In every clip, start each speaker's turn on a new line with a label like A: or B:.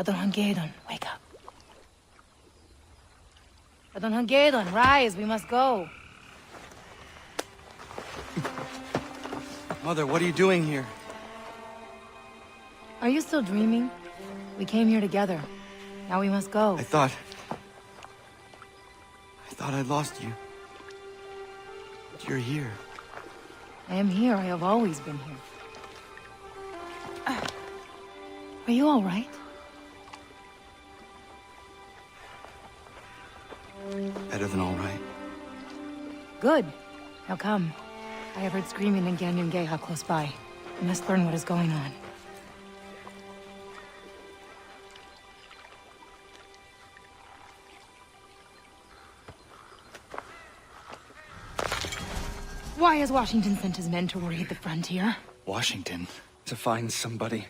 A: Hangedon, wake up. Hangedon, rise, we must go.
B: Mother, what are you doing here?
A: Are you still dreaming? We came here together. Now we must go.
B: I thought I lost you. But you're here.
A: I am here. I have always been here. Are you all right?
B: Better than all right.
A: Good. Now come. I have heard screaming in Ganyungeha close by. We must learn what is going on. Why has Washington sent his men to raid the frontier?
C: Washington? To find somebody.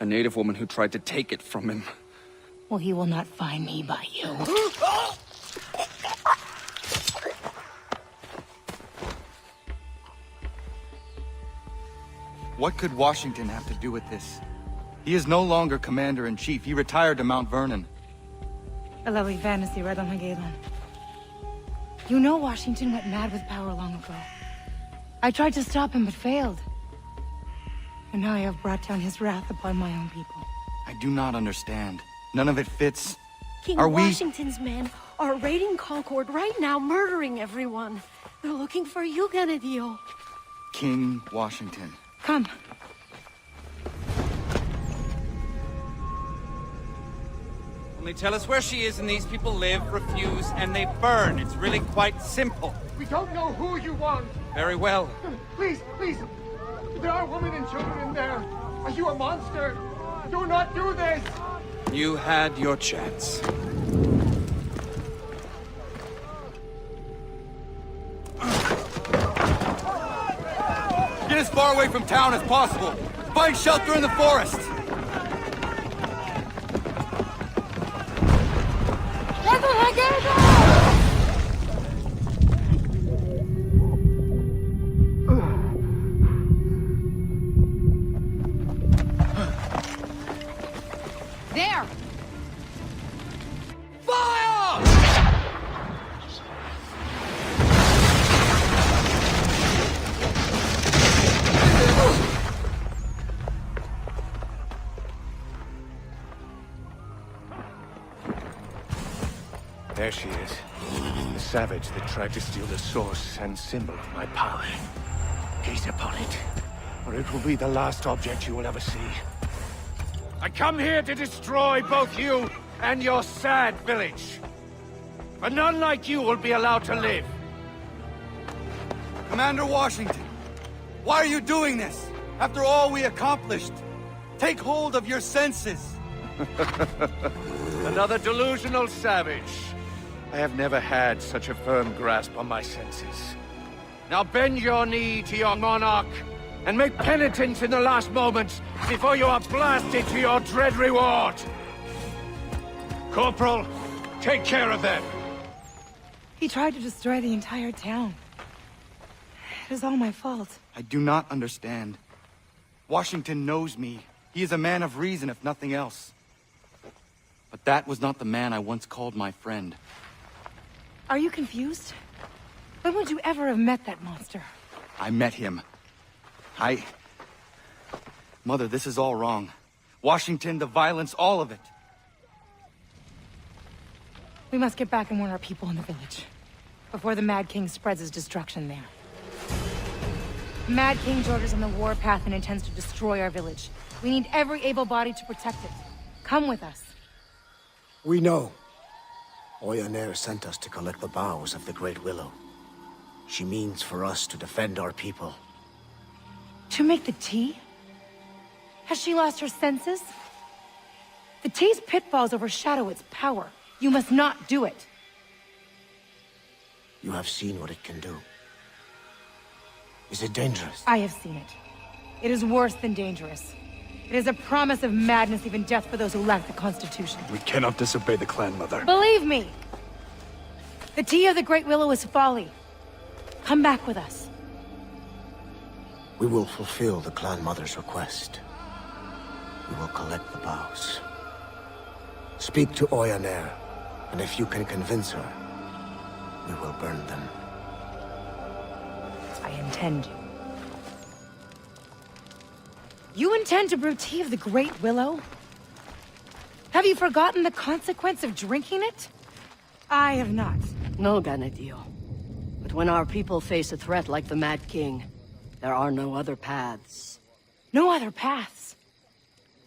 C: A native woman who tried to take it from him.
A: Well, he will not find me by you.
B: What could Washington have to do with this? He is no longer commander-in-chief. He retired to Mount Vernon.
A: A lovely fantasy, right on Hagedon. You know Washington went mad with power long ago. I tried to stop him, but failed. And now I have brought down his wrath upon my own people.
B: I do not understand. None of it fits.
D: King Washington's men are raiding Concord right now, murdering everyone. They're looking for you, Ganadio.
B: King Washington.
A: Come.
E: Only tell us where she is and these people live, refuse, and they burn. It's really quite simple.
F: We don't know who you want.
E: Very well.
F: Please, please. There are women and children in there. Are you a monster? Do not do this.
E: You had your chance.
B: Get as far away from town as possible. Find shelter in the forest.
A: There!
G: There she is. The savage that tried to steal the source and symbol of my power. Gaze upon it, or it will be the last object you will ever see. I come here to destroy both you and your sad village. But none like you will be allowed to live.
B: Commander Washington, why are you doing this? After all we accomplished, take hold of your senses.
G: Another delusional savage. I have never had such a firm grasp on my senses. Now bend your knee to your monarch, and make penitence in the last moments before you are blasted to your dread reward. Corporal, take care of them.
A: He tried to destroy the entire town. It is all my fault.
B: I do not understand. Washington knows me. He is a man of reason, if nothing else. But that was not the man I once called my friend.
A: Are you confused? When would you ever have met that monster?
B: I met him. Mother, this is all wrong. Washington, the violence, all of it.
A: We must get back and warn our people in the village. Before the Mad King spreads his destruction there. Mad King George is on the warpath and intends to destroy our village. We need every able body to protect it. Come with us.
H: We know. Oyonere sent us to collect the boughs of the Great Willow. She means for us to defend our people.
A: To make the tea? Has she lost her senses? The tea's pitfalls overshadow its power. You must not do it.
H: You have seen what it can do. Is it dangerous?
A: I have seen it. It is worse than dangerous. It is a promise of madness, even death for those who lack the Constitution.
G: We cannot disobey the clan mother.
A: Believe me! The tea of the Great Willow is folly. Come back with us.
H: We will fulfill the clan mother's request. We will collect the boughs. Speak to Oyonnax, and if you can convince her, we will burn them.
A: I intend to. You intend to retrieve the Great Willow? Have you forgotten the consequence of drinking it? I have not.
I: No, Ganadio. But when our people face a threat like the Mad King, there are no other paths.
A: No other paths.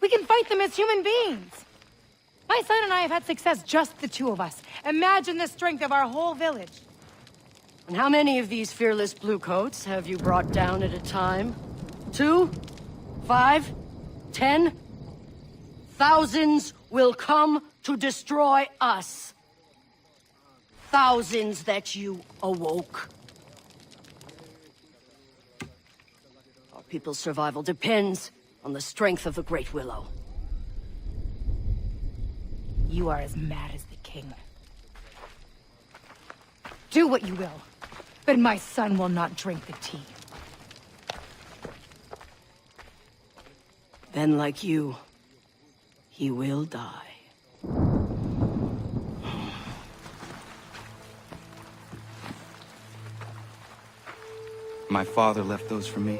A: We can fight them as human beings. My son and I have had success, just the two of us. Imagine the strength of our whole village.
I: And how many of these fearless bluecoats have you brought down at a time? 2? 5? 10? Thousands will come to destroy us. Thousands that you awoke. Our people's survival depends on the strength of the Great Willow.
A: You are as mad as the king. Do what you will, but my son will not drink the tea.
I: Then, like you, he will die.
B: My father left those for me.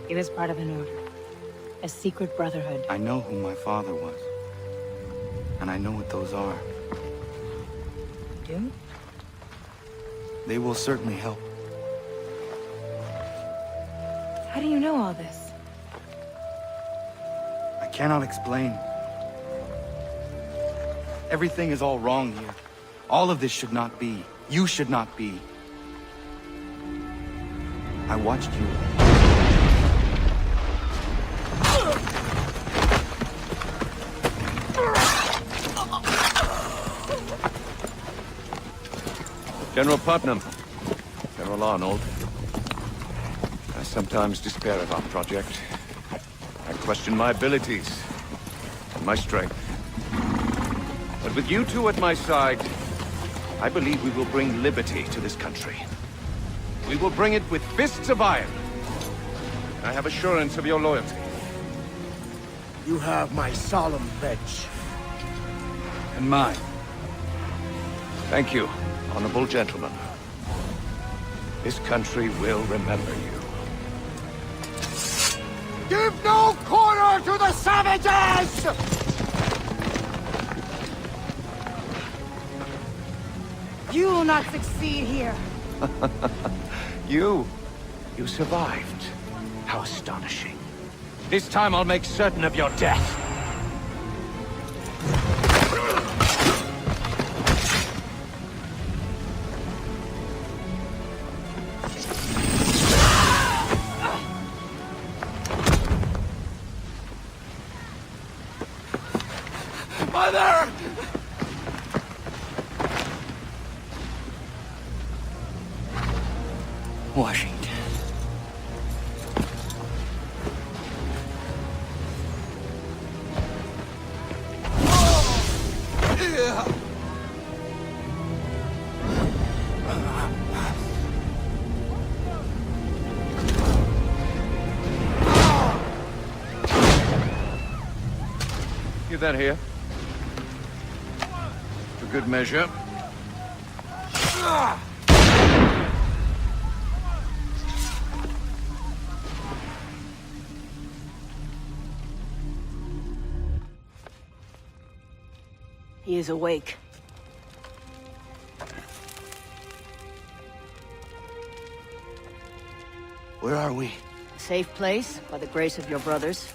A: It is part of an order. A secret brotherhood.
B: I know who my father was. And I know what those are.
A: You do?
B: They will certainly help.
A: How do you know all this?
B: I cannot explain. Everything is all wrong here. All of this should not be. You should not be. I watched you.
G: General Putnam, General Arnold. I sometimes despair of our project. I question my abilities and my strength. But with you two at my side, I believe we will bring liberty to this country. We will bring it with fists of iron. I have assurance of your loyalty.
H: You have my solemn pledge.
G: And mine. Thank you, honorable gentlemen. This country will remember you.
F: Give no quarter to the savages!
A: You will not succeed here.
G: You survived. How astonishing. This time I'll make certain of your death.
F: Mother!
B: Washington.
G: Give that here. For good measure.
I: He is awake.
B: Where are we?
I: A safe place, by the grace of your brothers.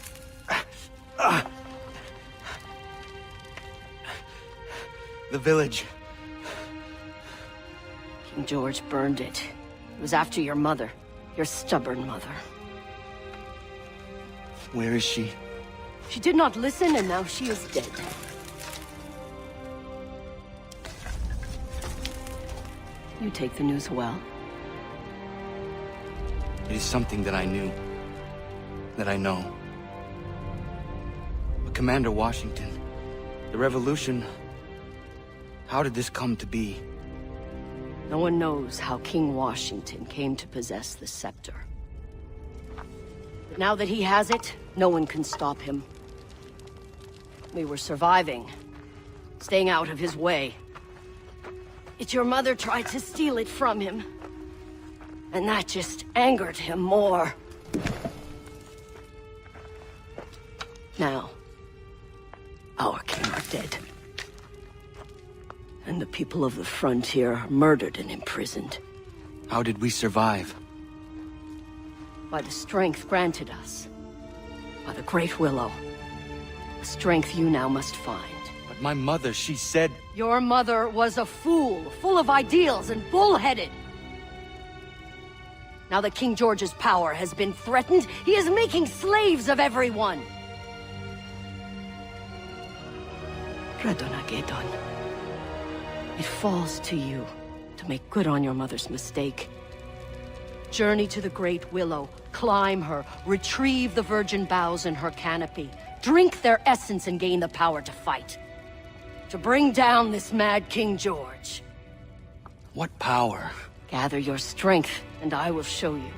B: The village.
I: King George burned it. It was after your mother. Your stubborn mother.
B: Where is she?
I: She did not listen, and now she is dead. You take the news well.
B: It is something that I knew. That I know. But Commander Washington, the revolution... How did this come to be?
I: No one knows how King Washington came to possess the scepter. But now that he has it, no one can stop him. We were surviving staying out of his way. Yet your mother tried to steal it from him. And that just angered him more. Now, our king are dead. And the people of the frontier are murdered and imprisoned.
B: How did we survive?
I: By the strength granted us. By the Great Willow. A strength you now must find.
B: But my mother, she said...
I: Your mother was a fool, full of ideals and bullheaded. Now that King George's power has been threatened, he is making slaves of everyone. Radonagedon. It falls to you to make good on your mother's mistake. Journey to the Great Willow, climb her, retrieve the virgin boughs in her canopy, drink their essence and gain the power to fight. To bring down this mad King George.
B: What power?
I: Gather your strength, and I will show you.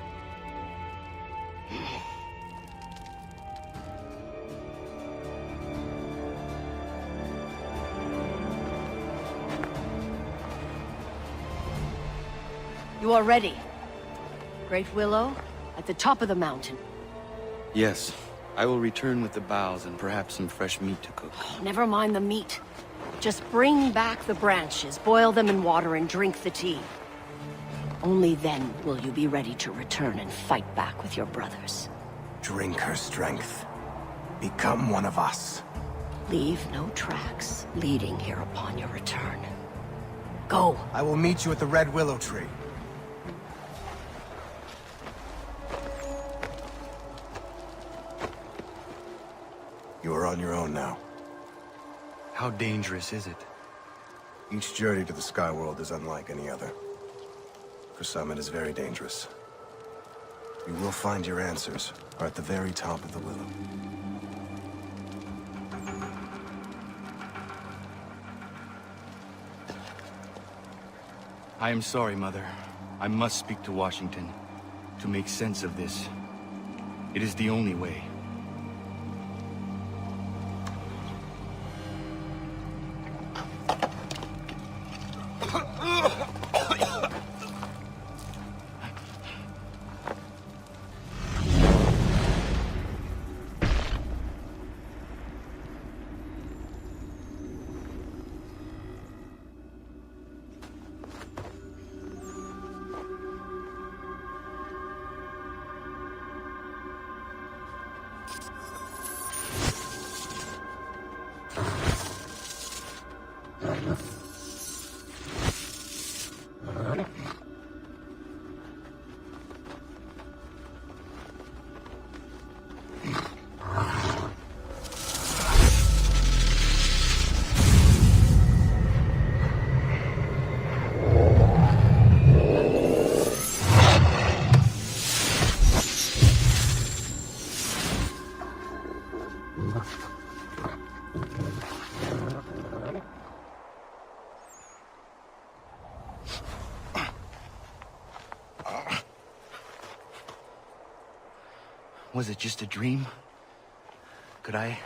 I: You are ready. Great Willow, at the top of the mountain.
B: Yes. I will return with the boughs and perhaps some fresh meat to cook.
I: Never mind the meat. Just bring back the branches, boil them in water, and drink the tea. Only then will you be ready to return and fight back with your brothers.
H: Drink her strength. Become one of us.
I: Leave no tracks leading here upon your return. Go.
H: I will meet you at the Red Willow Tree. You are on your own now.
B: How dangerous is it?
H: Each journey to the Sky World is unlike any other. For some, it is very dangerous. You will find your answers are at the very top of the willow.
B: I am sorry, Mother. I must speak to Washington to make sense of this. It is the only way. Was it just a dream? Could I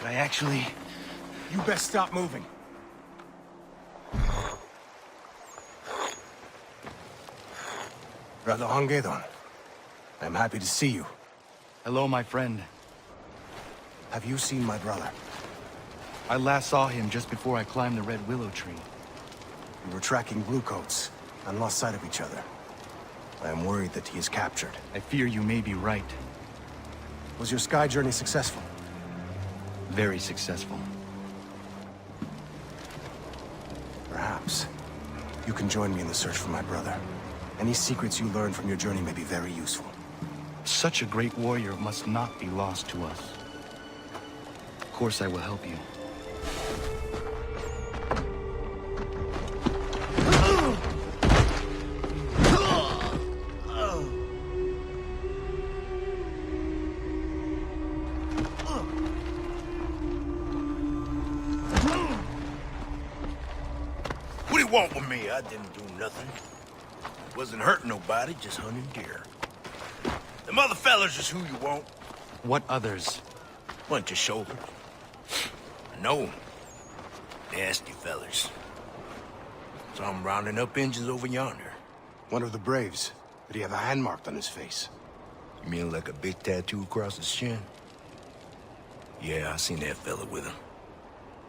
B: actually...
H: You best stop moving. Brother Hongedon, I am happy to see you.
B: Hello, my friend.
H: Have you seen my brother?
B: I last saw him just before I climbed the Red Willow tree.
H: We were tracking bluecoats and lost sight of each other. I am worried that he is captured.
B: I fear you may be right.
H: Was your sky journey successful?
B: Very successful.
H: Perhaps. You can join me in the search for my brother. Any secrets you learn from your journey may be very useful.
B: Such a great warrior must not be lost to us. Of course I will help you.
J: What do you want with me? I didn't do nothing. Wasn't hurting nobody, just hunting deer. Them other fellas is who you want.
B: What others?
J: Bunch of shoulders. know. Nasty fellers. So I'm rounding up engines over yonder.
H: One of the Braves. Did he have a hand marked on his face?
J: You mean like a big tattoo across his chin? Yeah, I seen that fella with him.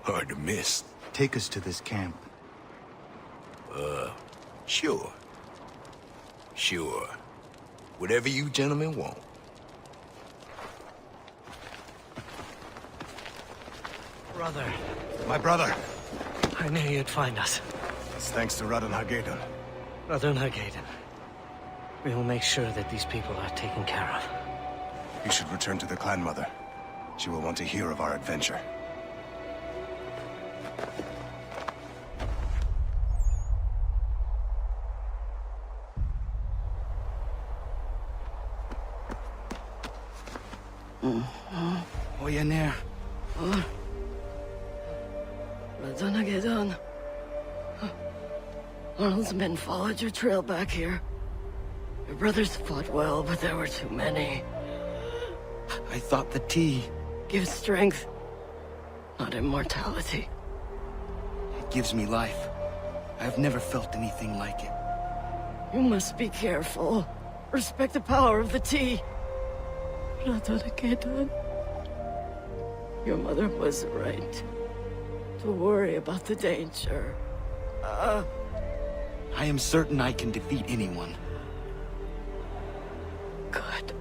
J: Hard to miss.
B: Take us to this camp.
J: Sure. Sure. Whatever you gentlemen want.
K: Brother,
H: My brother.
K: I knew you'd find us.
H: It's thanks to Radon Hagedon.
K: Brother Nagaden. We will make sure that these people are taken care of.
H: You should return to the clan mother. She will want to hear of our adventure.
B: Oyaner.
I: Radon. Arnold's men followed your trail back here. Your brothers fought well, but there were too many.
B: I thought the tea.
I: Gives strength, not immortality.
B: It gives me life. I've never felt anything like it.
I: You must be careful. Respect the power of the tea. Radon. Your mother was right. To worry about the danger.
B: I am certain I can defeat anyone.
I: Good.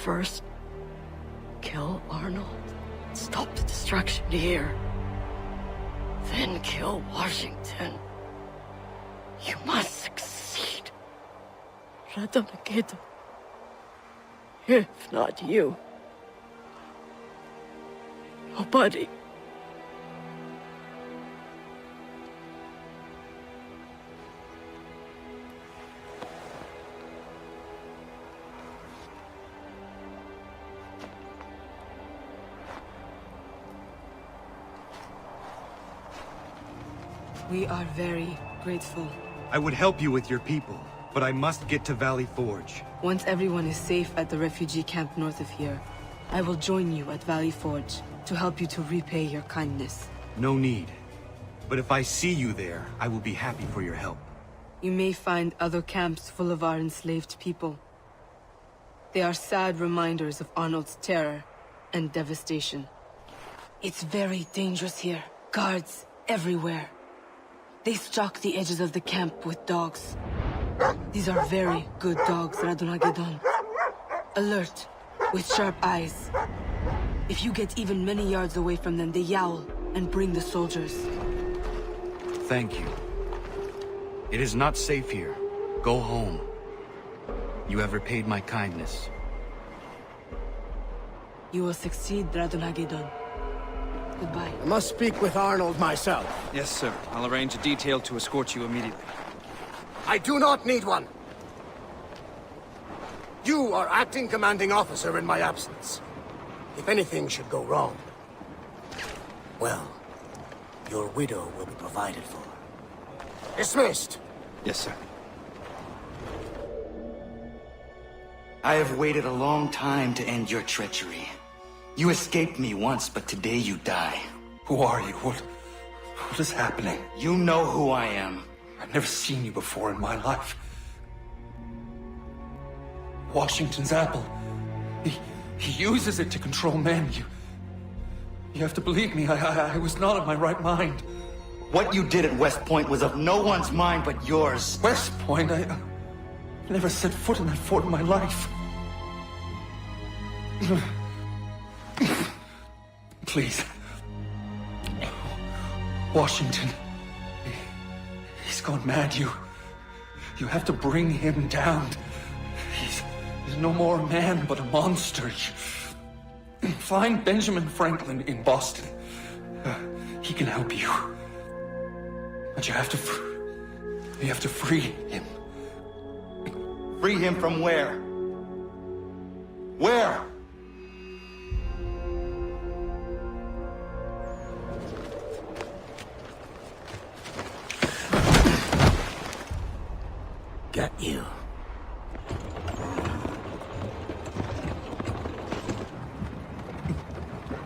I: First, kill Arnold. Stop the destruction here. Then kill Washington. You must succeed. Radon. If not you, nobody.
L: We are very grateful.
M: I would help you with your people, but I must get to Valley Forge.
L: Once everyone is safe at the refugee camp north of here, I will join you at Valley Forge to help you to repay your kindness.
M: No need. But if I see you there, I will be happy for your help.
L: You may find other camps full of our enslaved people. They are sad reminders of Arnold's terror and devastation. It's very dangerous here. Guards everywhere. They stalk the edges of the camp with dogs. These are very good dogs, Radon Hagedon. Alert, with sharp eyes. If you get even many yards away from them, they yowl and bring the soldiers.
M: Thank you. It is not safe here. Go home. You have repaid my kindness.
L: You will succeed, Radon Hagedon. Goodbye.
G: I must speak with Arnold myself.
C: Yes, sir. I'll arrange a detail to escort you immediately.
G: I do not need one. You are acting commanding officer in my absence. If anything should go wrong, well, your widow will be provided for. Dismissed.
C: Yes, sir.
B: I have waited a long time to end your treachery. You escaped me once, but today you die.
C: Who are you? What is happening?
B: You know who I am.
C: I've never seen you before in my life. Washington's apple. He uses it to control men. You have to believe me. I was not in my right mind.
B: What you did at West Point was of no one's mind but yours.
C: West Point? I never set foot in that fort in my life. Please. Washington. He's gone mad. You have to bring him down. He's no more a man, but a monster. Find Benjamin Franklin in Boston. He can help you. But you have to free him.
B: Free him from where? Where?
G: Got you.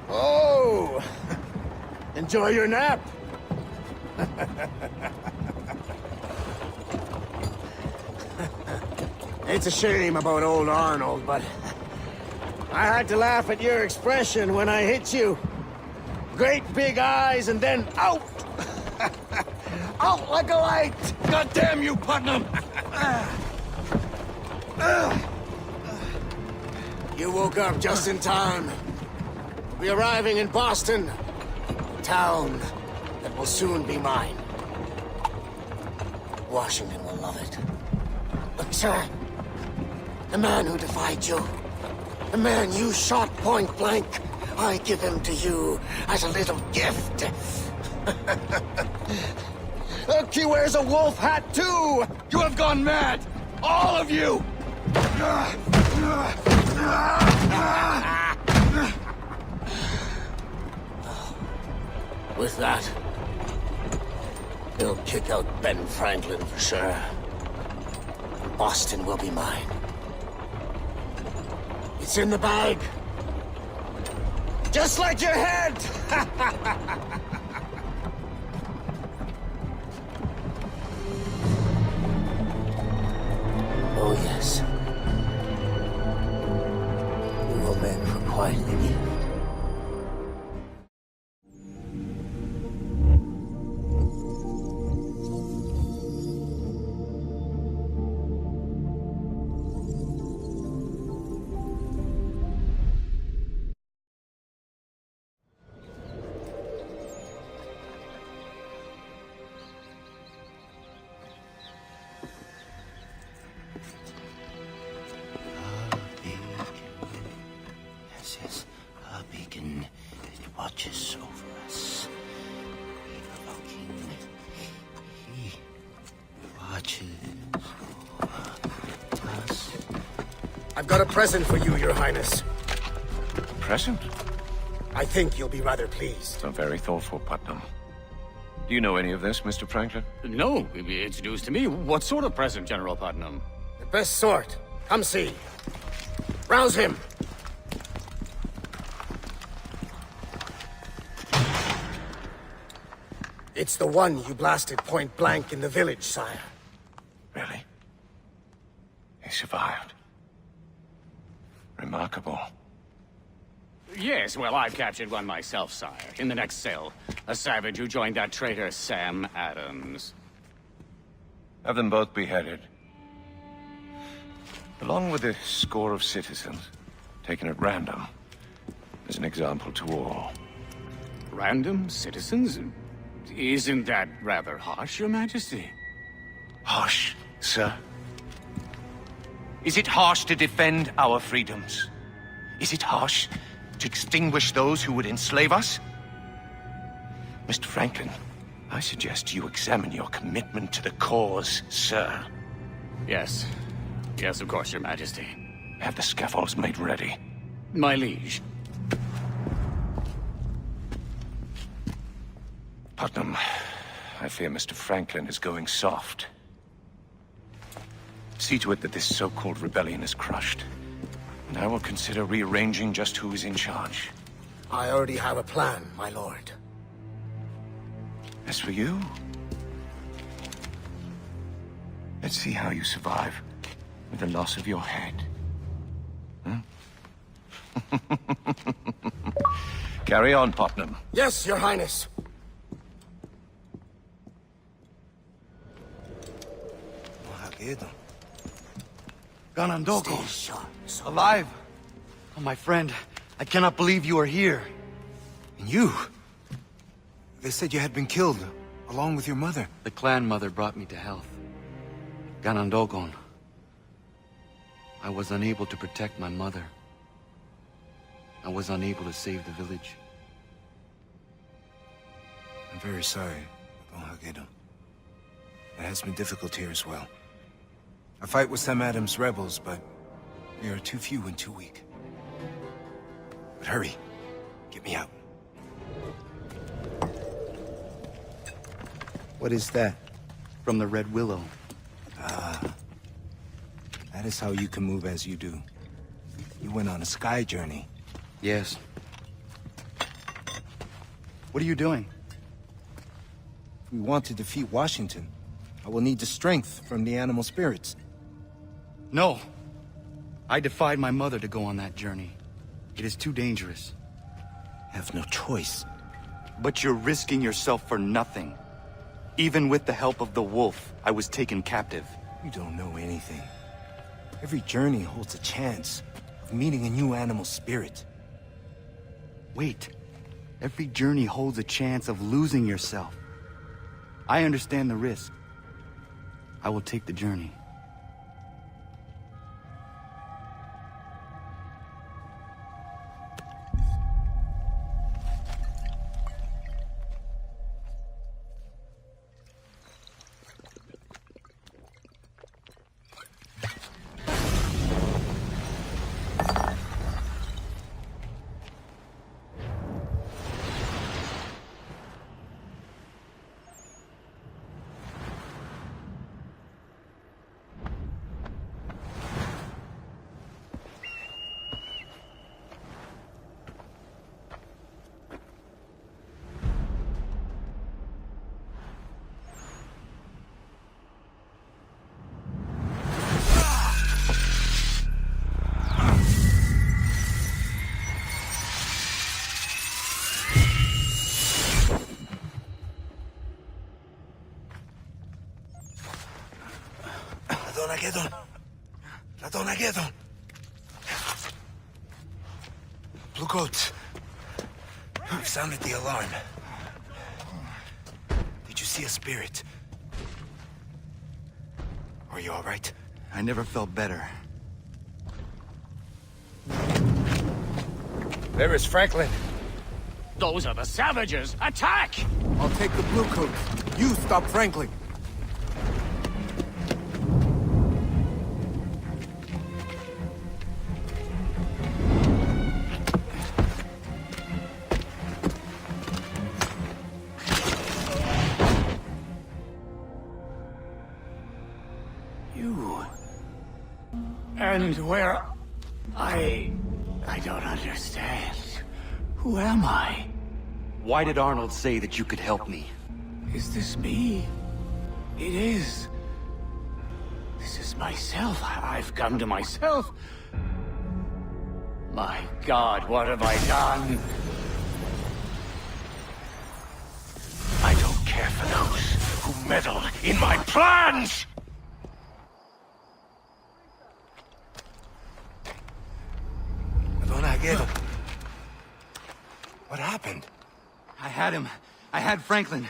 F: Oh!
H: Enjoy your nap. It's a shame about old Arnold, but I had to laugh at your expression when I hit you. Great big eyes and then out! Out like a light!
B: God damn you, Putnam!
H: You woke up just in time. We're arriving in Boston, a town that will soon be mine. Washington will love it. But sir, the man who defied you, the man you shot point blank, I give him to you as a little gift. Look, he wears a wolf hat too!
B: You have gone mad! All of you!
H: With that, he'll kick out Ben Franklin for sure. Boston will be mine. It's in the bag. Just like your head! Oh, yes. We will men for quietly give.
J: Yes, a beacon that watches over us. We love our king. He watches over us.
H: I've got a present for you, Your Highness.
G: Present?
H: I think you'll be rather pleased.
G: So very thoughtful, Putnam. Do you know any of this, Mr. Franklin?
N: No, it's news to me. What sort of present, General Putnam?
H: The best sort. Come see. Rouse him. It's the one you blasted point blank in the village, sire.
G: Really? He survived. Remarkable.
N: Yes, well, I've captured one myself, sire. In the next cell. A savage who joined that traitor, Sam Adams.
G: Have them both beheaded. Along with a score of citizens, taken at random, as an example to all.
N: Random citizens? Isn't that rather harsh, Your Majesty?
G: Harsh, sir? Is it harsh to defend our freedoms? Is it harsh to extinguish those who would enslave us? Mr. Franklin, I suggest you examine your commitment to the cause, sir.
N: Yes. Yes, of course, Your Majesty.
G: Have the scaffolds made ready.
N: My liege.
G: Putnam, I fear Mr. Franklin is going soft. See to it that this so-called rebellion is crushed. And I will consider rearranging just who is in charge.
H: I already have a plan, my lord.
G: As for you... let's see how you survive with the loss of your head. Carry on, Putnam.
H: Yes, Your Highness.
B: Ganondoko. Alive! Oh, my friend, I cannot believe you are here.
H: And you? They said you had been killed, along with your mother.
B: The clan mother brought me to health. Ganondogon. I was unable to protect my mother. I was unable to save the village.
H: I'm very sorry, It has been difficult here as well. I fight with Sam Adams' rebels, but we are too few and too weak. But hurry. Get me out.
B: What is that? From the Red Willow.
H: Ah. That is how you can move as you do. You went on a sky journey.
B: Yes. What are you doing?
H: If we want to defeat Washington, I will need the strength from the animal spirits.
M: No. I defied my mother to go on that journey. It is too dangerous.
H: I have no choice.
M: But you're risking yourself for nothing. Even with the help of the wolf, I was taken captive.
H: You don't know anything. Every journey holds a chance of meeting a new animal spirit.
M: Wait. Every journey holds a chance of losing yourself. I understand the risk. I will take the journey.
H: Radon. Blue coats. We've sounded the alarm. Did you see a spirit? Are you all right?
M: I never felt better.
J: There is Franklin.
N: Those are the savages! Attack!
H: I'll take the blue coat. You stop Franklin.
N: And where... I don't understand. Who am I?
M: Why did Arnold say that you could help me?
N: Is this me? It is. This is myself. I've come to myself. My God, what have I done? I don't care for those who meddle in my plans!
H: What happened?
M: I had him. I had Franklin.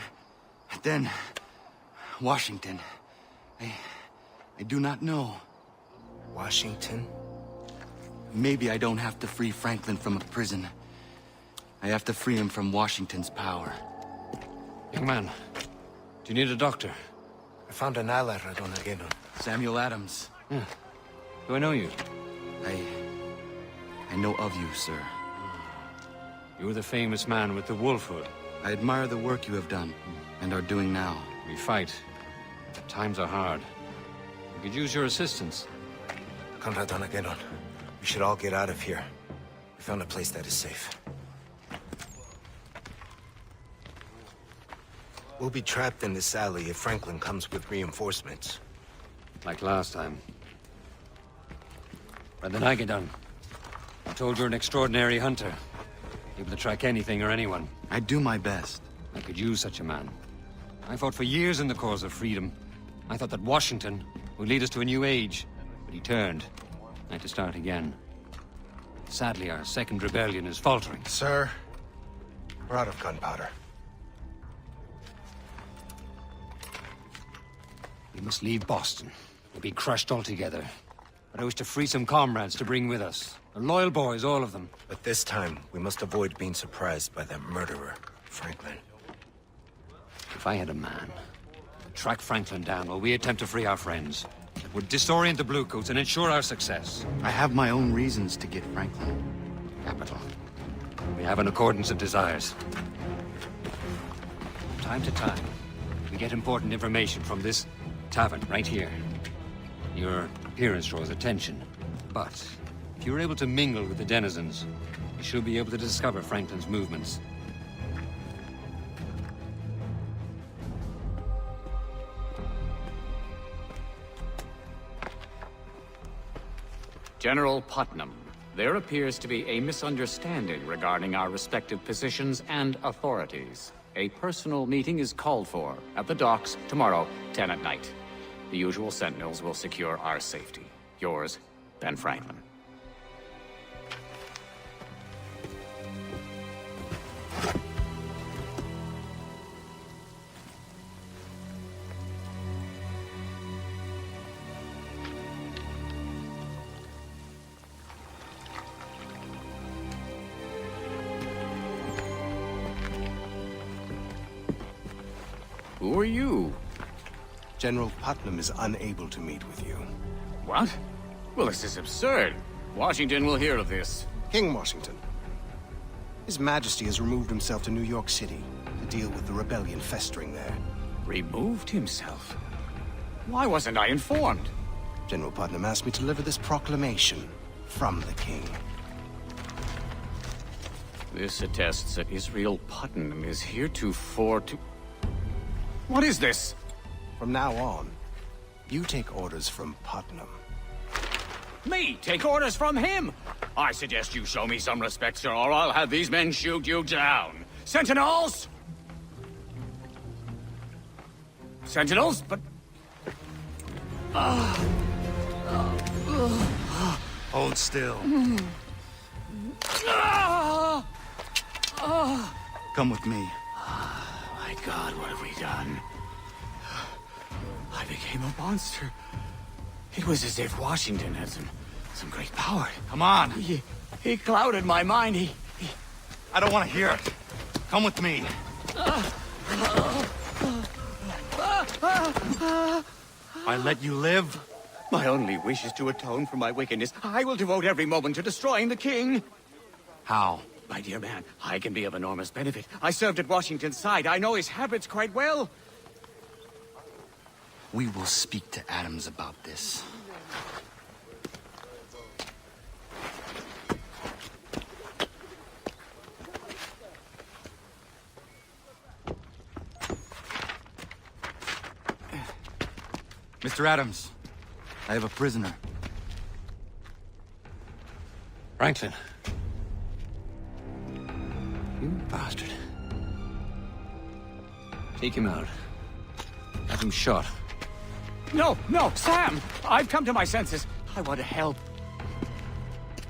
M: Then... Washington. I do not know.
H: Washington?
M: Maybe I don't have to free Franklin from a prison. I have to free him from Washington's power.
O: Young man, do you need a doctor?
H: I found an ally, Radon.
M: Samuel Adams.
O: Yeah. Do I know you?
M: I know of you, sir.
O: You were the famous man with the wolf hood.
M: I admire the work you have done, and are doing now.
O: We fight. The times are hard. We could use your assistance.
H: Conrad Donageddon, we should all get out of here. We found a place that is safe. We'll be trapped in this alley if Franklin comes with reinforcements.
O: Like last time. Donageddon, I'm told you're an extraordinary hunter. Able to track anything or anyone.
M: I do my best.
O: I could use such a man. I fought for years in the cause of freedom. I thought that Washington would lead us to a new age, but he turned. I had to start again. Sadly, our second rebellion is faltering.
H: Sir, we're out of gunpowder.
O: We must leave Boston. We'll be crushed altogether. But I wish to free some comrades to bring with us. They're loyal boys, all of them.
H: But this time, we must avoid being surprised by that murderer, Franklin.
O: If I had a man, I'd track Franklin down while we attempt to free our friends. It would disorient the Bluecoats and ensure our success.
M: I have my own reasons to get Franklin.
O: Capital. We have an accordance of desires. From time to time, we get important information from this tavern right here. Your appearance draws attention, but if you're able to mingle with the denizens, you should be able to discover Franklin's movements.
N: General Putnam, there appears to be a misunderstanding regarding our respective positions and authorities. A personal meeting is called for at the docks tomorrow, 10 at night. The usual sentinels will secure our safety. Yours, Ben Franklin. Who are you?
H: General Putnam is unable to meet with you.
N: What? Well, this is absurd. Washington will hear of this.
H: King Washington. His Majesty has removed himself to New York City to deal with the rebellion festering there.
N: Removed himself? Why wasn't I informed?
H: General Putnam asked me to deliver this proclamation from the king.
N: This attests that Israel Putnam is heretofore to... What is this?
H: From now on, you take orders from Putnam.
N: Me take orders from him? I suggest you show me some respect, sir, or I'll have these men shoot you down. Sentinels! Sentinels? But...
M: Hold still. Come with me.
N: My God, what have we done? I became a monster. It was as if Washington had some great power.
M: Come on.
N: He clouded my mind.
M: I don't want to hear it. Come with me. I let you live?
N: My only wish is to atone for my wickedness. I will devote every moment to destroying the king.
M: How?
N: My dear man, I can be of enormous benefit. I served at Washington's side. I know his habits quite well.
M: We will speak to Adams about this. Mr. Adams, I have a prisoner.
O: Franklin. You bastard. Take him out. Have him shot.
N: No, no, Sam! I've come to my senses. I want to help.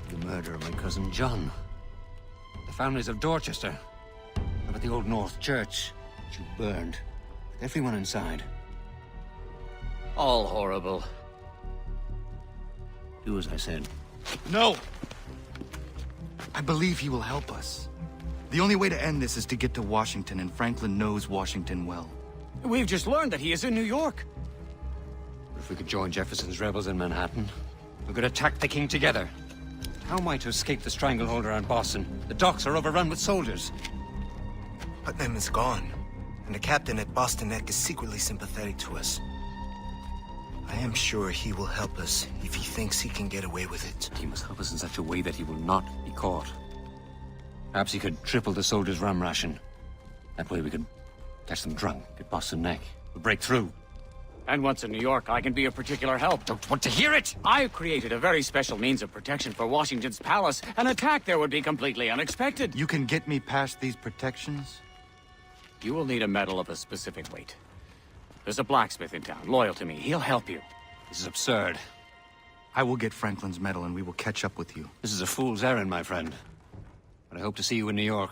O: The murder of my cousin John. The families of Dorchester. How about the Old North Church, which you burned, with everyone inside?
N: All horrible.
O: Do as I said.
M: No! I believe he will help us. The only way to end this is to get to Washington, and Franklin knows Washington well.
N: We've just learned that he is in New York.
O: If we could join Jefferson's rebels in Manhattan, we could attack the king together. How am I to escape the stranglehold around Boston? The docks are overrun with soldiers.
H: Putnam is gone, and the captain at Boston Neck is secretly sympathetic to us. I am sure he will help us if he thinks he can get away with it.
O: He must help us in such a way that he will not be caught. Perhaps he could triple the soldiers' rum ration. That way we could catch them drunk at Boston Neck. We'll break through.
N: And once in New York, I can be of particular help.
O: Don't want to hear it!
N: I've created a very special means of protection for Washington's palace. An attack there would be completely unexpected.
M: You can get me past these protections?
N: You will need a metal of a specific weight. There's a blacksmith in town, loyal to me. He'll help you.
O: This is absurd.
M: I will get Franklin's medal and we will catch up with you.
O: This is a fool's errand, my friend. But I hope to see you in New York.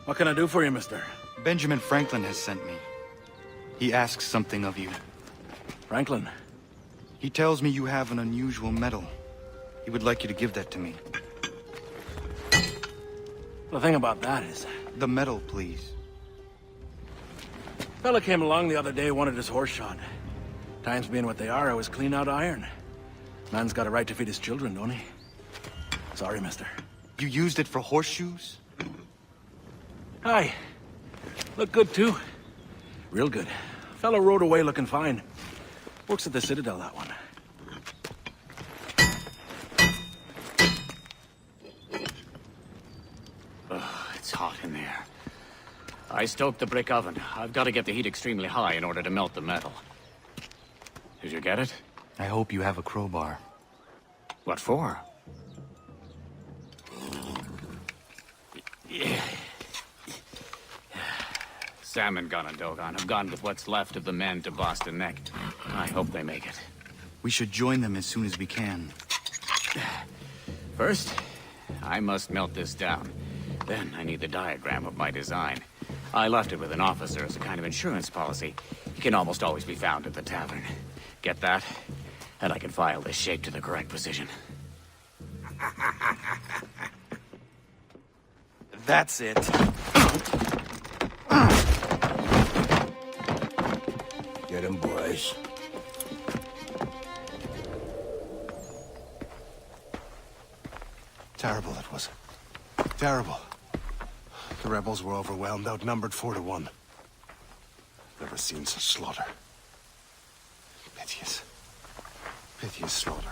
P: What can I do for you, mister?
M: Benjamin Franklin has sent me. He asks something of you.
P: Franklin?
M: He tells me you have an unusual medal. He would like you to give that to me.
P: The thing about that is...
M: The medal, please.
P: Fella came along the other day, wanted his horse shot. Times being what they are, I was clean out iron. Man's got a right to feed his children, don't he? Sorry, mister.
M: You used it for horseshoes?
P: Aye. Look good, too. Real good. Fella rode away looking fine. Works at the Citadel, that one.
N: It's hot in there. I stoked the brick oven. I've got to get the heat extremely high in order to melt the metal. Did you get it?
M: I hope you have a crowbar.
N: What for? Sam and Gunn and Dogon have gone with what's left of the men to Boston Neck. I hope they make it.
M: We should join them as soon as we can.
N: First, I must melt this down. Then I need the diagram of my design. I left it with an officer as a kind of insurance policy. He can almost always be found at the tavern. Get that? And I can file this shape to the correct position.
M: That's it.
J: Get him, boys.
G: Terrible it was. Terrible. The rebels were overwhelmed, outnumbered 4 to 1. Never seen such slaughter. Piteous. Piteous slaughter.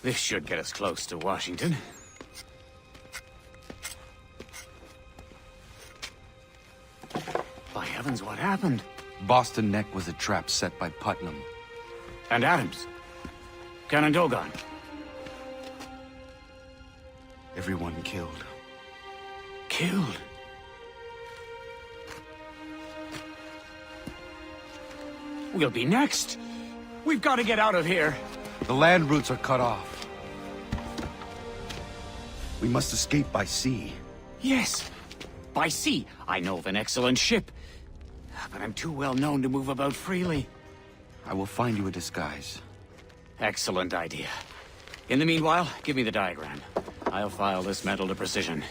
N: This should get us close to Washington. By heavens, what happened?
B: Boston Neck was a trap set by Putnam.
N: And Adams. Cannon Dogon.
M: Everyone killed.
N: Killed? We'll be next. We've got to get out of here.
B: The land routes are cut off. We must escape by sea.
N: Yes, by sea. I know of an excellent ship, but I'm too well known to move about freely.
B: I will find you a disguise.
N: Excellent idea. In the meanwhile, give me the diagram. I'll file this metal to precision.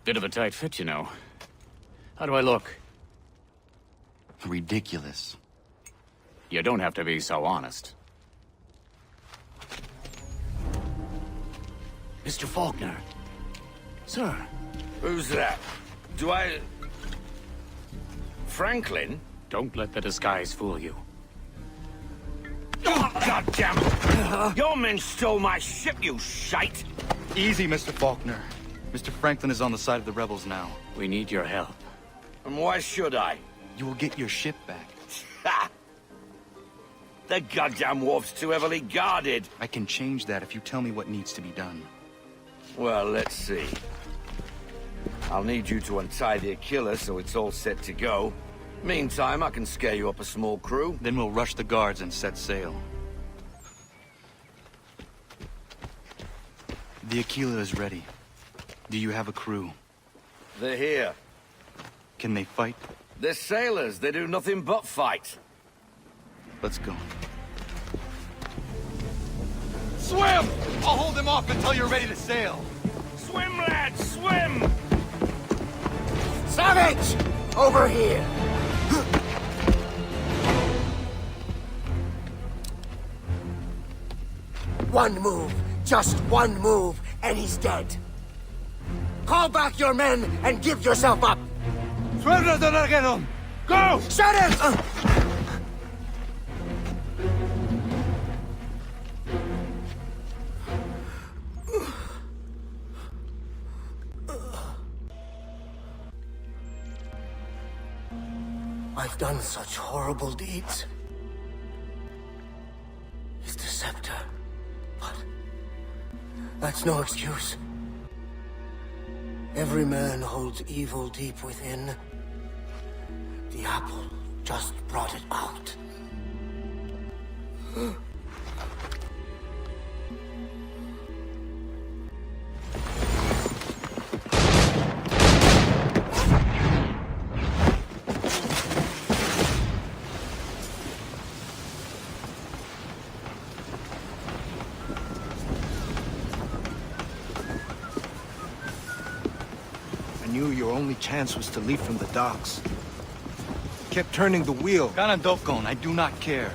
N: Bit of a tight fit, you know. How do I look?
B: Ridiculous.
N: You don't have to be so honest. Mr. Faulkner. Sir.
J: Who's that? Do I... Franklin?
N: Don't let the disguise fool you.
J: Oh, God damn it! Your men stole my ship, you shite!
M: Easy, Mr. Faulkner. Mr. Franklin is on the side of the rebels now.
N: We need your help.
J: And why should I?
M: You will get your ship back.
J: Ha! The goddamn wharf's too heavily guarded.
M: I can change that if you tell me what needs to be done.
J: Well, let's see. I'll need you to untie the Aquila so it's all set to go. Meantime, I can scare you up a small crew.
M: Then we'll rush the guards and set sail. The Aquila is ready. Do you have a crew?
J: They're here.
M: Can they fight?
J: They're sailors. They do nothing but fight.
M: Let's go.
B: Swim! I'll hold them off until you're ready to sail.
J: Swim, lads, swim!
Q: Savage! Over here! One move, just one move, and he's dead. Call back your men and give yourself up!
J: Go!
Q: Shut it! I've done such horrible deeds. His the scepter, but that's no excuse. Every man holds evil deep within. The apple just brought it out.
H: I knew your only chance was to leave from the docks. Kept turning the wheel.
M: Ganondokon, I do not care.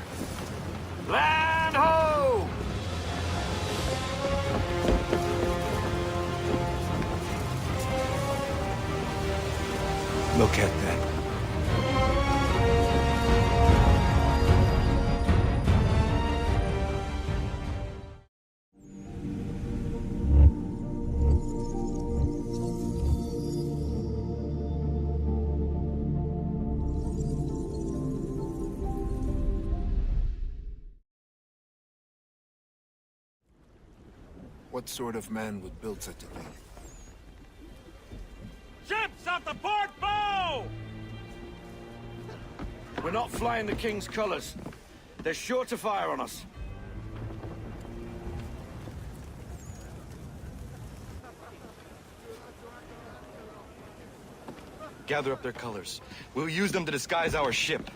J: Land ho!
H: Look at that. What sort of man would build such a thing?
J: Ships off the port bow! We're not flying the King's colors. They're sure to fire on us.
M: Gather up their colors. We'll use them to disguise our ship.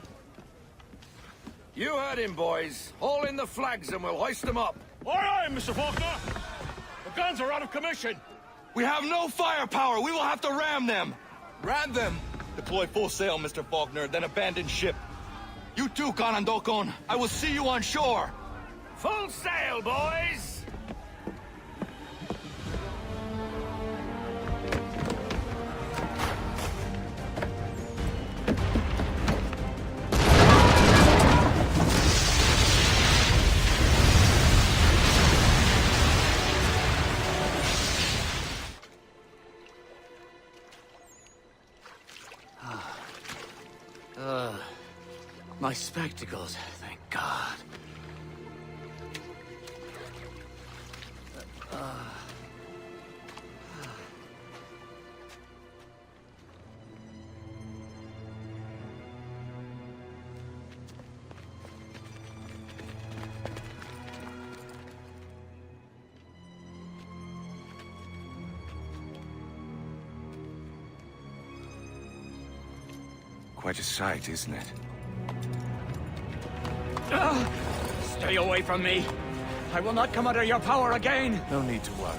J: You heard him, boys. Haul in the flags and we'll hoist them up.
G: Aye, aye, Mr. Faulkner! The guns are out of commission!
M: We have no firepower! We will have to ram them! Ram them? Deploy full sail, Mr. Faulkner, then abandon ship. You too, Ganondokon. I will see you on shore!
J: Full sail, boys!
K: My spectacles, thank God.
H: Quite a sight, isn't it?
N: Stay away from me. I will not come under your power again.
H: No need to worry.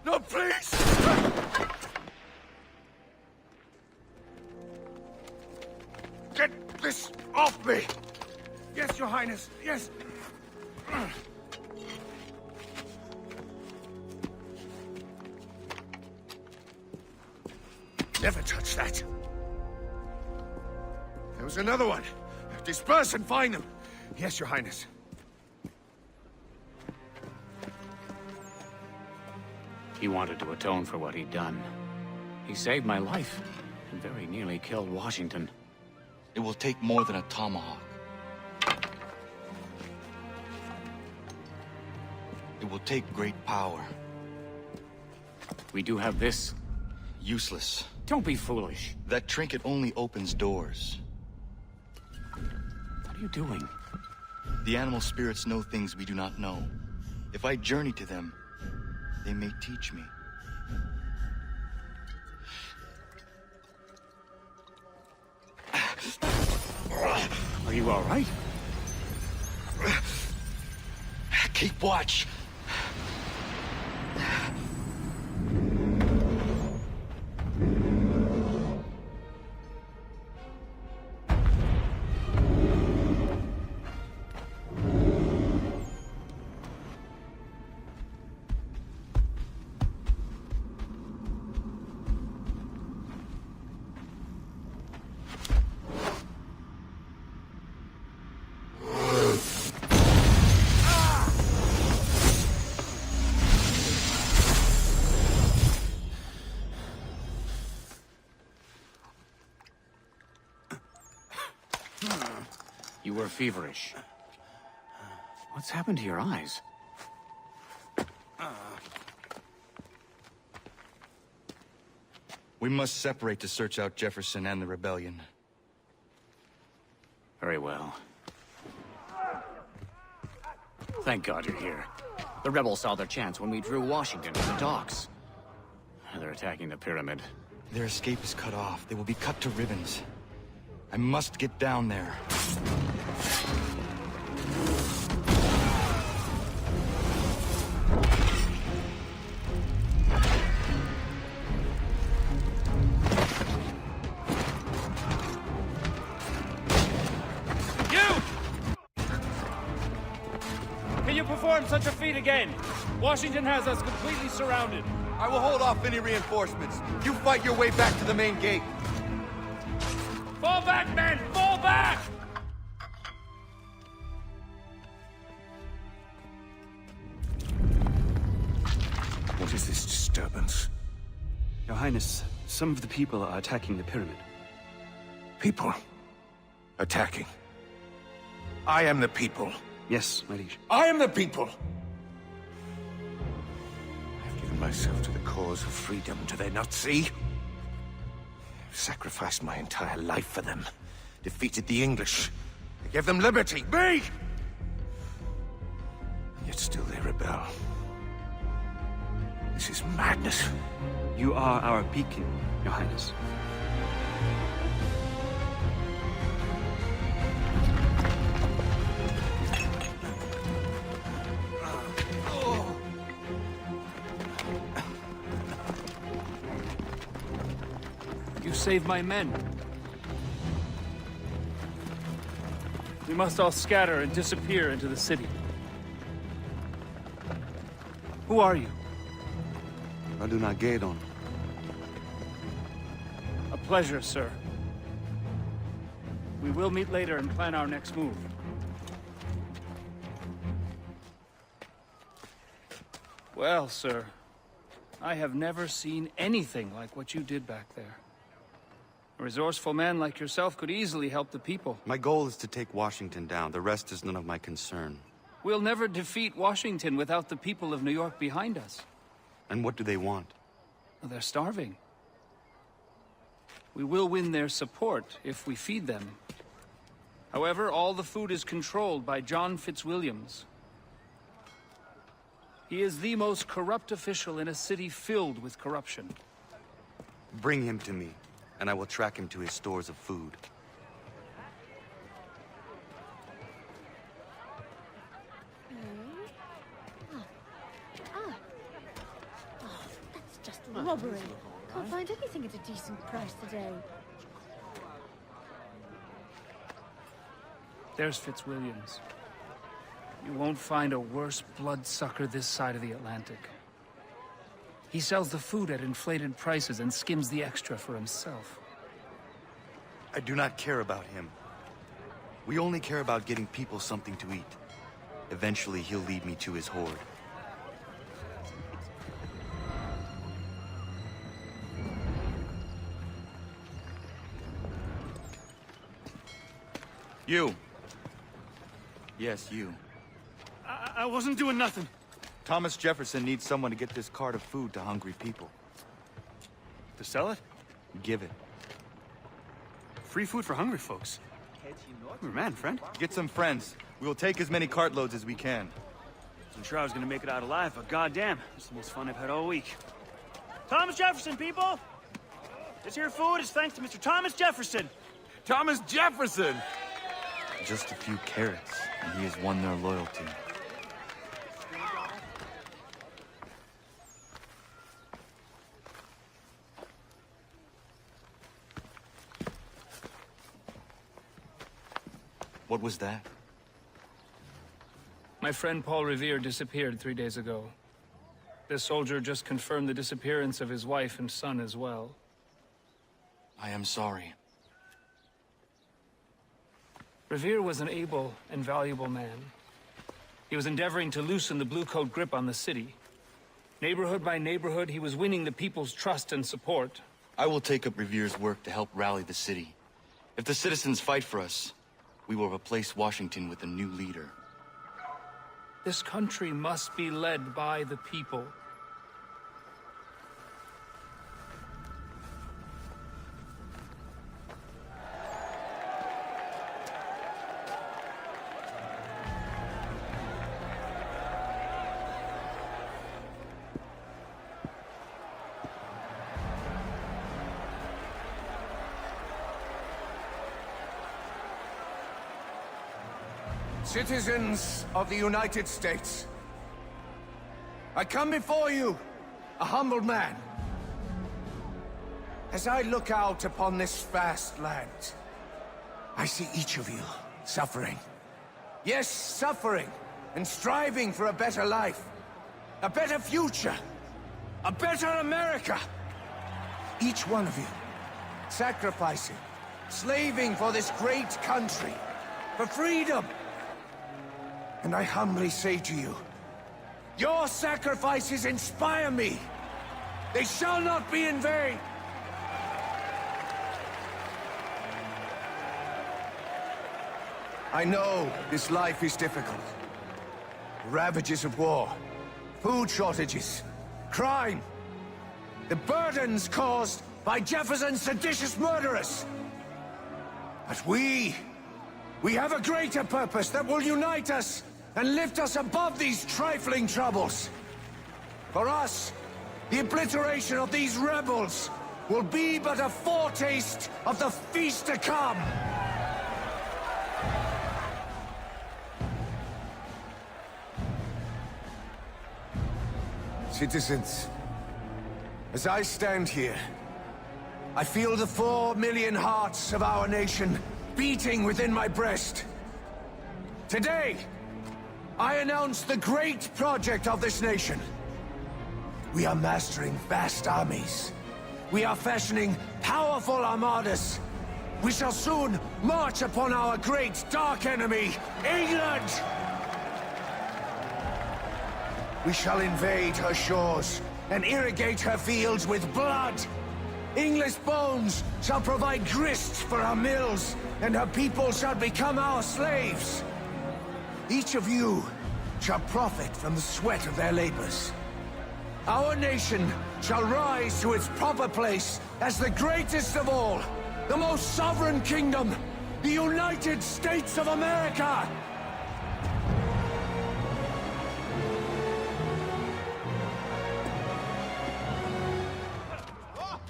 G: No, please! Get this off me! Yes, Your Highness, yes! Never touch that. There was another one. Disperse and find them. Yes, Your Highness.
N: He wanted to atone for what he'd done. He saved my life, and very nearly killed Washington.
M: It will take more than a tomahawk. It will take great power.
N: We do have this.
M: Useless.
N: Don't be foolish.
M: That trinket only opens doors.
N: What are you doing?
M: The animal spirits know things we do not know. If I journey to them, they may teach me.
N: Are you all right?
M: Keep watch.
N: You were feverish. What's happened to your eyes?
M: We must separate to search out Jefferson and the rebellion.
N: Very well. Thank God you're here. The rebels saw their chance when we drew Washington to the docks. They're attacking the pyramid.
M: Their escape is cut off. They will be cut to ribbons. I must get down there.
R: Can you perform such a feat again? Washington has us completely surrounded.
B: I will hold off any reinforcements. You fight your way back to the main gate.
R: Fall back, men! Fall back!
G: What is this disturbance?
S: Your Highness, some of the people are attacking the pyramid.
G: People? Attacking? I am the people.
S: Yes, my liege.
G: I am the people! I've given myself to the cause of freedom. Do they not see? I've sacrificed my entire life for them. Defeated the English. I gave them liberty. Me! Yet still they rebel. This is madness.
S: You are our beacon, Your Highness.
R: You saved my men. We must all scatter and disappear into the city. Who are you?
B: Radunagedon.
R: A pleasure, sir. We will meet later and plan our next move. Well, sir, I have never seen anything like what you did back there. A resourceful man like yourself could easily help the people.
B: My goal is to take Washington down. The rest is none of my concern.
R: We'll never defeat Washington without the people of New York behind us.
B: And what do they want?
R: They're starving. We will win their support if we feed them. However, all the food is controlled by John Fitzwilliams. He is the most corrupt official in a city filled with corruption.
B: Bring him to me, and I will track him to his stores of food.
D: That's just robbery. Can't find anything at a decent price today.
R: There's Fitzwilliams. You won't find a worse bloodsucker this side of the Atlantic. He sells the food at inflated prices and skims the extra for himself.
B: I do not care about him. We only care about getting people something to eat. Eventually, he'll lead me to his hoard. You. Yes, you.
S: I wasn't doing nothing.
B: Thomas Jefferson needs someone to get this cart of food to hungry people.
S: To sell it?
B: Give it.
S: Free food for hungry folks. You're a man, friend.
B: Get some friends. We will take as many cartloads as we can.
S: I'm sure I was gonna make it out alive, but goddamn, this is the most fun I've had all week. Thomas Jefferson, people! This here food is thanks to Mr. Thomas Jefferson.
M: Thomas Jefferson!
B: Just a few carrots, and he has won their loyalty.
M: What was that?
R: My friend Paul Revere disappeared 3 days ago. This soldier just confirmed the disappearance of his wife and son as well.
M: I am sorry.
R: Revere was an able and valuable man. He was endeavoring to loosen the Blue Coat grip on the city. Neighborhood by neighborhood, he was winning the people's trust and support.
M: I will take up Revere's work to help rally the city. If the citizens fight for us, we will replace Washington with a new leader.
R: This country must be led by the people.
G: Citizens of the United States, I come before you, a humble man. As I look out upon this vast land, I see each of you suffering. Yes, suffering, and striving for a better life, a better future, a better America. Each one of you, sacrificing, slaving for this great country, for freedom. And I humbly say to you, your sacrifices inspire me. They shall not be in vain. I know this life is difficult. Ravages of war, food shortages, crime, the burdens caused by Jefferson's seditious murderers. But we have a greater purpose that will unite us and lift us above these trifling troubles. For us, the obliteration of these rebels will be but a foretaste of the feast to come. Citizens, as I stand here, I feel the 4 million hearts of our nation beating within my breast. Today, I announce the great project of this nation. We are mastering vast armies. We are fashioning powerful armadas. We shall soon march upon our great dark enemy, England! We shall invade her shores and irrigate her fields with blood. English bones shall provide grist for our mills, and her people shall become our slaves. Each of you shall profit from the sweat of their labors. Our nation shall rise to its proper place as the greatest of all, the most sovereign kingdom, the United States of America!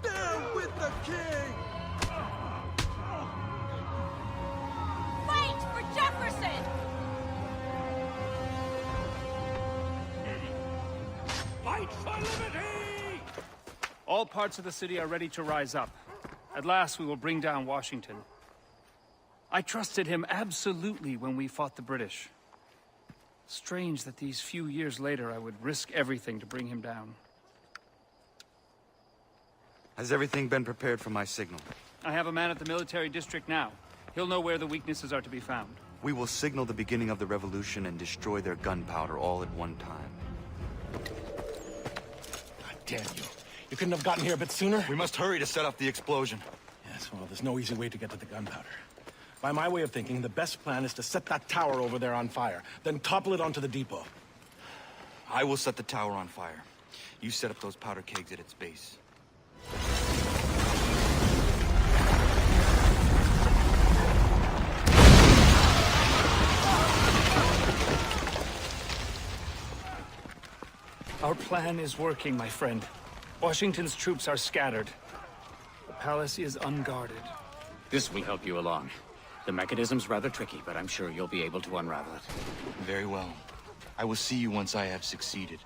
F: Down with the king!
D: Fight for Jefferson!
R: Fight for liberty! All parts of the city are ready to rise up. At last we will bring down Washington. I trusted him absolutely when we fought the British. Strange that these few years later I would risk everything to bring him down.
B: Has everything been prepared for my signal?
R: I have a man at the military district now. He'll know where the weaknesses are to be found.
B: We will signal the beginning of the revolution and destroy their gunpowder all at one time.
P: God damn you. You couldn't have gotten here a bit sooner?
M: We must hurry to set off the explosion.
P: Yes, well, there's no easy way to get to the gunpowder. By my way of thinking, the best plan is to set that tower over there on fire, then topple it onto the depot.
M: I will set the tower on fire. You set up those powder kegs at its base.
R: Our plan is working, my friend. Washington's troops are scattered. The palace is unguarded.
N: This will help you along. The mechanism's rather tricky, but I'm sure you'll be able to unravel it.
M: Very well. I will see you once I have succeeded.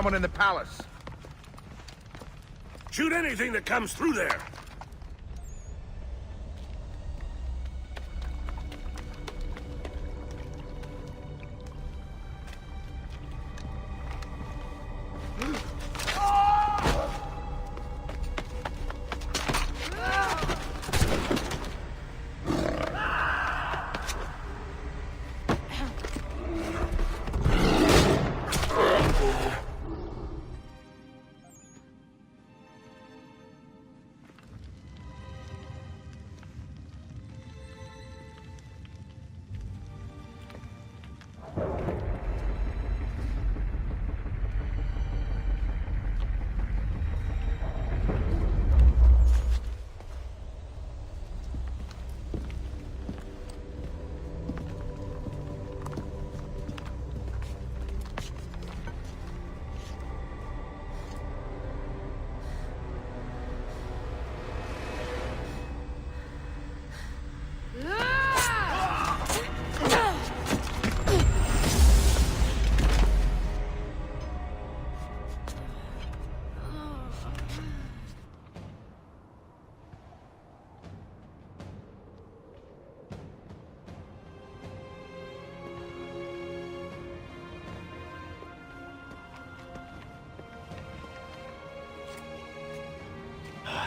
G: someone in the palace.
T: Shoot anything that comes through there.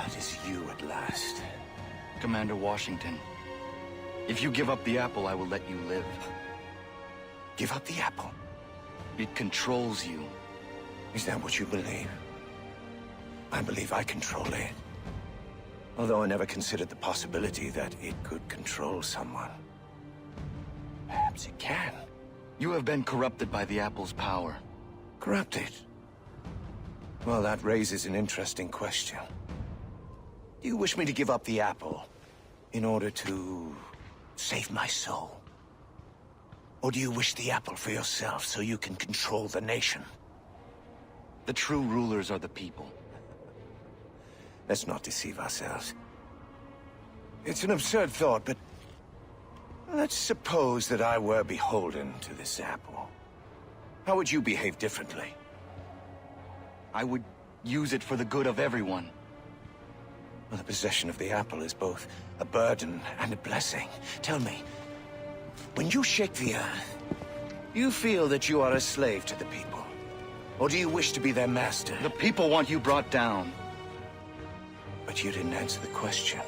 J: It is you at last. Commander Washington. If you give up the apple, I will let you live.
H: Give up the apple?
J: It controls you.
H: Is that what you believe? I believe I control it. Although I never considered the possibility that it could control someone. Perhaps it can.
J: You have been corrupted by the apple's power.
H: Corrupted? Well, that raises an interesting question. Do you wish me to give up the apple in order to save my soul? Or do you wish the apple for yourself so you can control the nation?
J: The true rulers are the people.
H: Let's not deceive ourselves. It's an absurd thought, but let's suppose that I were beholden to this apple. How would you behave differently?
J: I would use it for the good of everyone.
H: Well, the possession of the apple is both a burden and a blessing. Tell me, when you shake the earth, do you feel that you are a slave to the people? Or do you wish to be their master?
J: The people want you brought down.
H: But you didn't answer the question.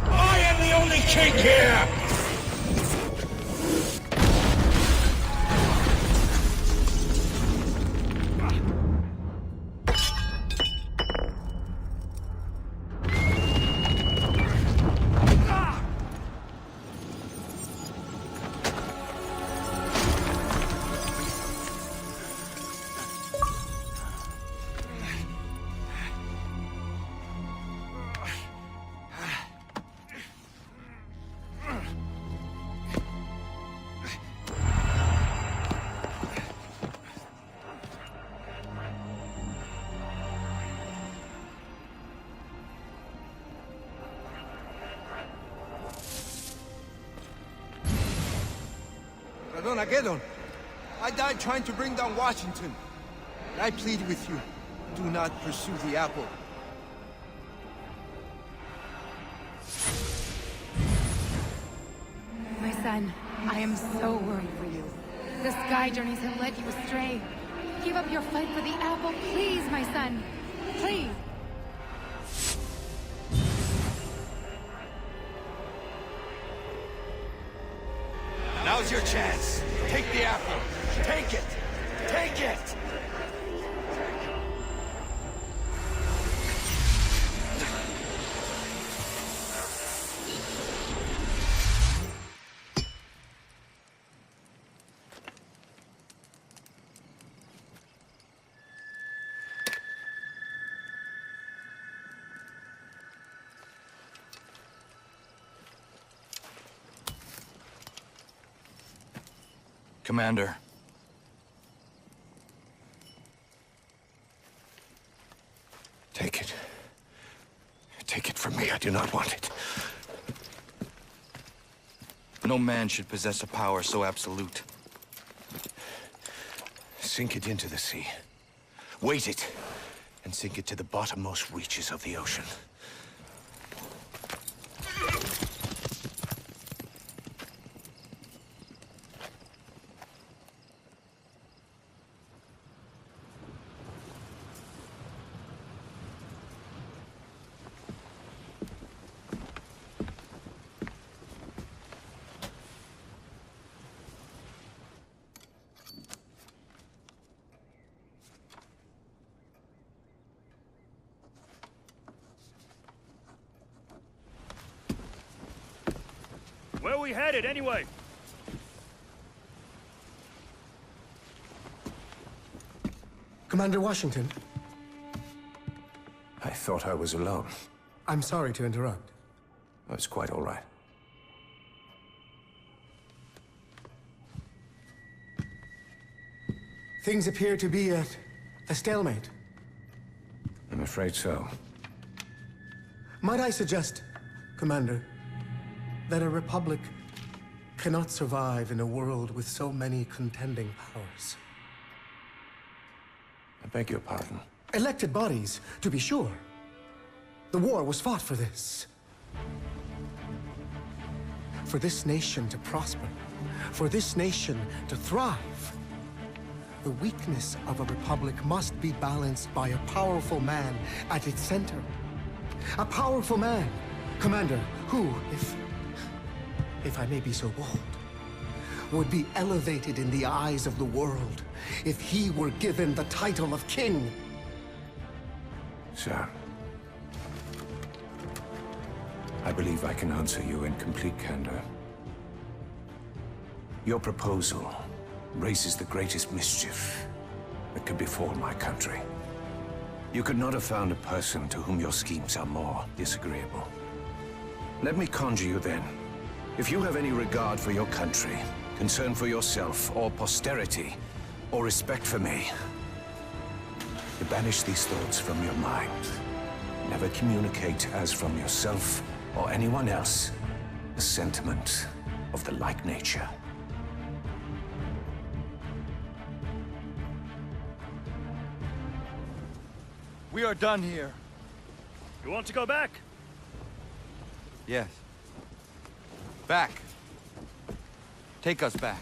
T: I am the only king here!
F: Armageddon. I died trying to bring down Washington. I plead with you, do not pursue the apple.
A: My son, I am so worried for you. The sky journeys have led you astray. Give up your fight for the apple, please, my son. Please.
J: Now's your chance. Take the apple. Take it. Take it. Commander.
H: Take it. Take it from me. I do not want it.
J: No man should possess a power so absolute.
H: sink it into the sea. Weight it, and sink it to the bottommost reaches of the ocean.
S: Where are we headed, anyway?
Q: Commander Washington,
H: I thought I was alone.
Q: I'm sorry to interrupt.
H: That's quite all right.
Q: Things appear to be at a stalemate.
H: I'm afraid so.
Q: Might I suggest, Commander, that a republic cannot survive in a world with so many contending powers?
H: I beg your pardon.
Q: Elected bodies, to be sure. The war was fought for this. For this nation to prosper. For this nation to thrive. The weakness of a republic must be balanced by a powerful man at its center. A powerful man, Commander, who, if I may be so bold, would be elevated in the eyes of the world if he were given the title of king.
H: Sir, I believe I can answer you in complete candor. Your proposal raises the greatest mischief that could befall my country. You could not have found a person to whom your schemes are more disagreeable. Let me conjure you then. If you have any regard for your country, concern for yourself, or posterity, or respect for me, to banish these thoughts from your mind. Never communicate as from yourself or anyone else a sentiment of the like nature.
E: We are done here.
S: You want to go back?
B: Yes. Back. Take us back.